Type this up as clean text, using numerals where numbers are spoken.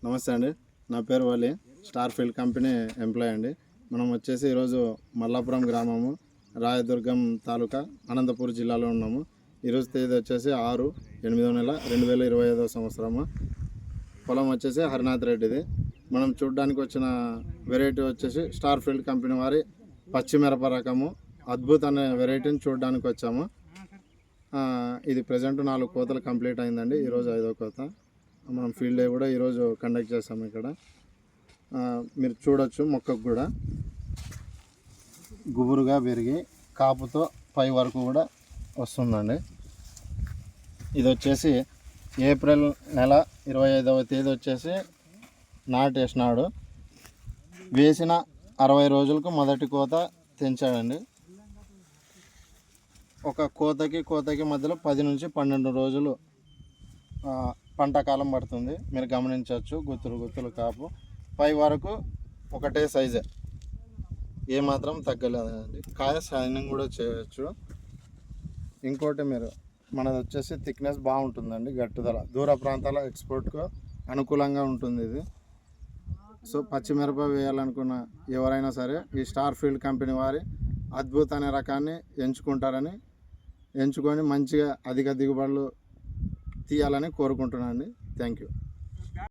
నమస్తే అండి, నా పేరు వలి, స్టార్ ఫీల్డ్ కంపెనీ ఎంప్లాయ్ అండి. మనం వచ్చేసి ఈరోజు మల్లాపురం గ్రామము, రాయదుర్గం తాలూకా, అనంతపూర్ జిల్లాలో ఉన్నాము. ఈరోజు తేదీ వచ్చేసి 6/8/2025 సంవత్సరము. పొలం వచ్చేసి హరినాథ్ రెడ్డిది. మనం చూడడానికి వచ్చిన వెరైటీ వచ్చేసి స్టార్ ఫీల్డ్ కంపెనీ వారి పచ్చిమిరప రకము అద్భుత అనే వెరైటీని చూడడానికి వచ్చాము. ఇది ప్రజెంట్ 4 కోతలు కంప్లీట్ అయిందండి. ఈరోజు 5వ కోత. మనం ఫీల్డ్ డే కూడా ఈరోజు కండక్ట్ చేస్తాము. ఇక్కడ మీరు చూడొచ్చు, మొక్కకు కూడా గుబురుగా పెరిగి కాపుతో పై వరకు కూడా వస్తుందండి. ఇది వచ్చేసి ఏప్రిల్ నెల 25వ తేదీ వచ్చేసి నాటేసినాడు. వేసిన 60 రోజులకు మొదటి కోత తెంచాడండి. ఒక కోతకి మధ్యలో 10 నుంచి 12 రోజులు పంట కాలం పడుతుంది. మీరు గమనించవచ్చు, గుత్తులు కాపు పై వరకు ఒకటే సైజే, ఏమాత్రం తగ్గలేదండి. కాయ షైనింగ్ కూడా చేయవచ్చు. ఇంకోటి మనది వచ్చేసి థిక్నెస్ బాగుంటుందండి, గట్టుదల దూర ప్రాంతాల ఎక్స్పోర్ట్కు అనుకూలంగా ఉంటుంది ఇది. సో పచ్చిమిరప వేయాలనుకున్న ఎవరైనా సరే ఈ స్టార్ ఫీల్డ్ కంపెనీ వారి అద్భుత అనే రకాన్ని ఎంచుకొని మంచిగా అధిక దిగుబడులు తీయాలని కోరుకుంటున్నాను అండి. Thank you.